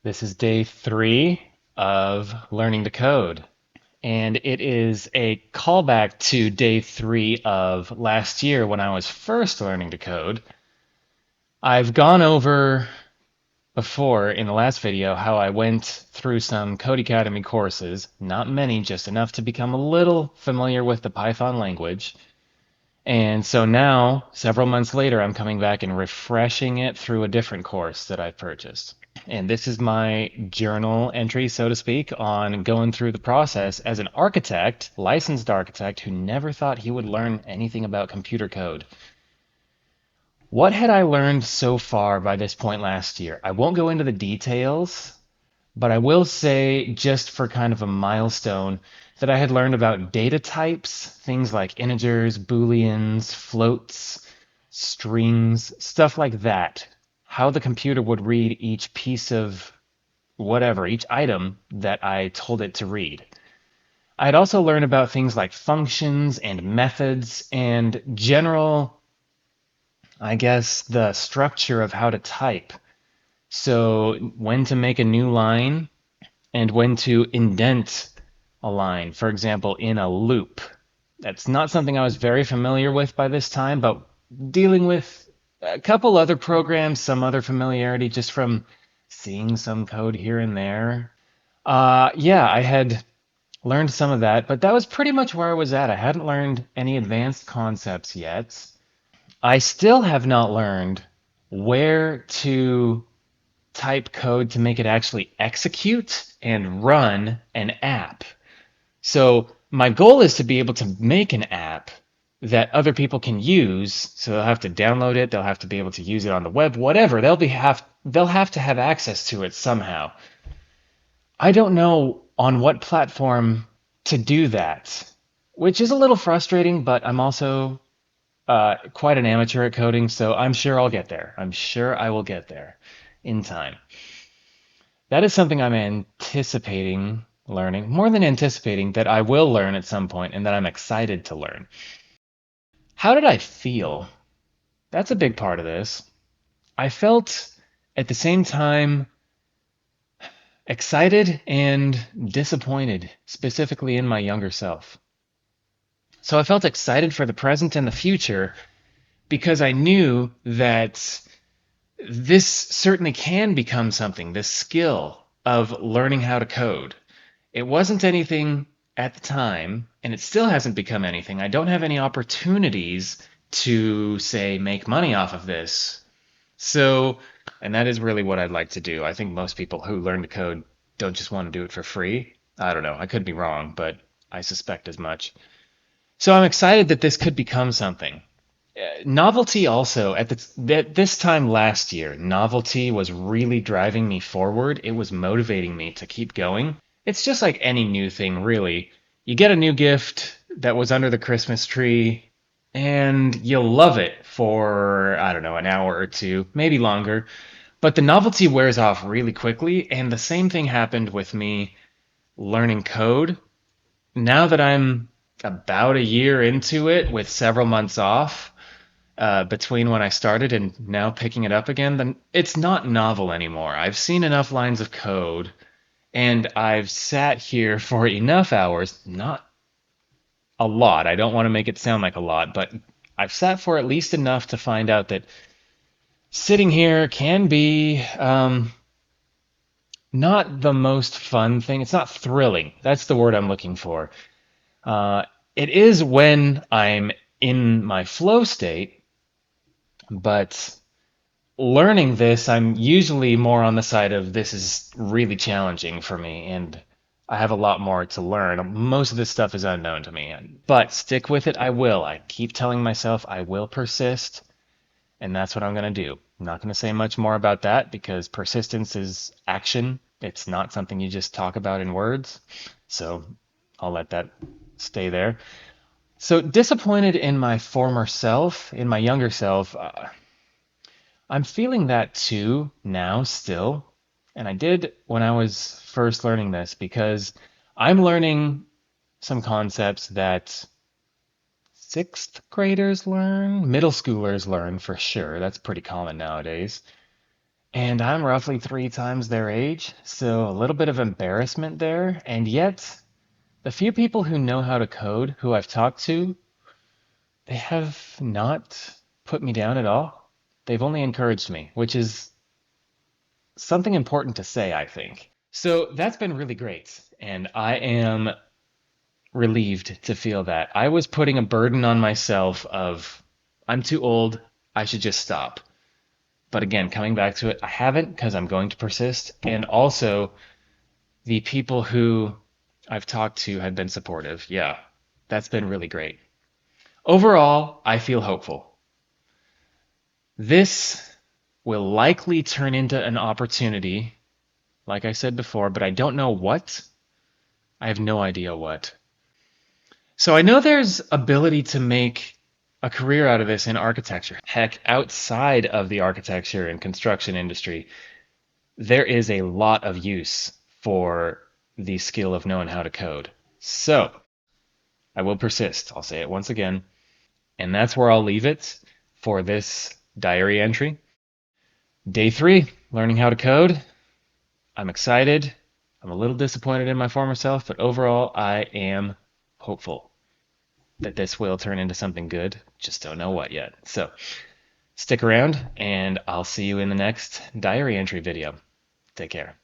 This is day 3 of learning to code, and it is a callback to day 3 of last year when I was first learning to code. I've gone over before in the last video how I went through some Code Academy courses, not many, just enough to become a little familiar with the Python language. And so now, several months later, I'm coming back and refreshing it through a different course that I've purchased. And this is my journal entry, so to speak, on going through the process as an architect, licensed architect, who never thought he would learn anything about computer code. What had I learned so far by this point last year? I won't go into the details, but I will say, just for kind of a milestone, that I had learned about data types, things like integers, booleans, floats, strings, stuff like that. How the computer would read each piece of whatever, each item that I told it to read. I had also learned about things like functions and methods and general, I guess, the structure of how to type. So, when to make a new line, and when to indent a line, for example, in a loop. That's not something I was very familiar with by this time, but dealing with a couple other programs, some other familiarity just from seeing some code here and there. Yeah, I had learned some of that, but that was pretty much where I was at. I hadn't learned any advanced concepts yet. I still have not learned where to type code to make it actually execute and run an app. So my goal is to be able to make an app that other people can use. So they'll have to download it, they'll have to be able to use it on the web, whatever. They'll have to have access to it somehow. I don't know on what platform to do that, which is a little frustrating, but I'm also quite an amateur at coding, so I'm sure I'll get there. I'm sure I will get there in time. That is something I'm anticipating learning, more than anticipating, that I will learn at some point and that I'm excited to learn. How did I feel? That's a big part of this. I felt at the same time excited and disappointed, specifically in my younger self. So I felt excited for the present and the future because I knew that this certainly can become something, this skill of learning how to code. It wasn't anything at the time, and it still hasn't become anything. I don't have any opportunities to, say, make money off of this. So, and that is really what I'd like to do. I think most people who learn to code don't just want to do it for free. I don't know. I could be wrong, but I suspect as much. So I'm excited that this could become something. Novelty also, at this time last year, novelty was really driving me forward. It was motivating me to keep going. It's just like any new thing, really. You get a new gift that was under the Christmas tree, and you'll love it for, I don't know, an hour or two, maybe longer. But the novelty wears off really quickly, and the same thing happened with me learning code. Now that I'm about a year into it with several months off, between when I started and now picking it up again, then it's not novel anymore. I've seen enough lines of code and I've sat here for enough hours, not a lot. I don't want to make it sound like a lot, but I've sat for at least enough to find out that sitting here can be not the most fun thing. It's not thrilling. That's the word I'm looking for. Uh, it is when I'm in my flow state, but learning this, I'm usually more on the side of this is really challenging for me, and I have a lot more to learn. Most of this stuff is unknown to me, but stick with it, I will. I keep telling myself I will persist, and that's what I'm going to do. I'm not going to say much more about that because persistence is action. It's not something you just talk about in words, so I'll let that stay there. So disappointed in my former self, in my younger self. I'm feeling that too now still. And I did when I was first learning this because I'm learning some concepts that sixth graders learn, middle schoolers learn for sure. That's pretty common nowadays. And I'm roughly 3 times their age, so a little bit of embarrassment there. And yet, the few people who know how to code who I've talked to, they have not put me down at all. They've only encouraged me, which is something important to say, I think. So that's been really great. And I am relieved to feel that. I was putting a burden on myself of, I'm too old, I should just stop. But again, coming back to it, I haven't because I'm going to persist. And also, the people who I've talked to have been supportive. Yeah, that's been really great. Overall, I feel hopeful. This will likely turn into an opportunity, like I said before, but I don't know what. I have no idea what. So I know there's ability to make a career out of this in architecture. Heck, outside of the architecture and construction industry, there is a lot of use for the skill of knowing how to code. So I will persist. I'll say it once again. And that's where I'll leave it for this diary entry. Day 3, learning how to code. I'm excited. I'm a little disappointed in my former self, but overall, I am hopeful that this will turn into something good. Just don't know what yet. So stick around, and I'll see you in the next diary entry video. Take care.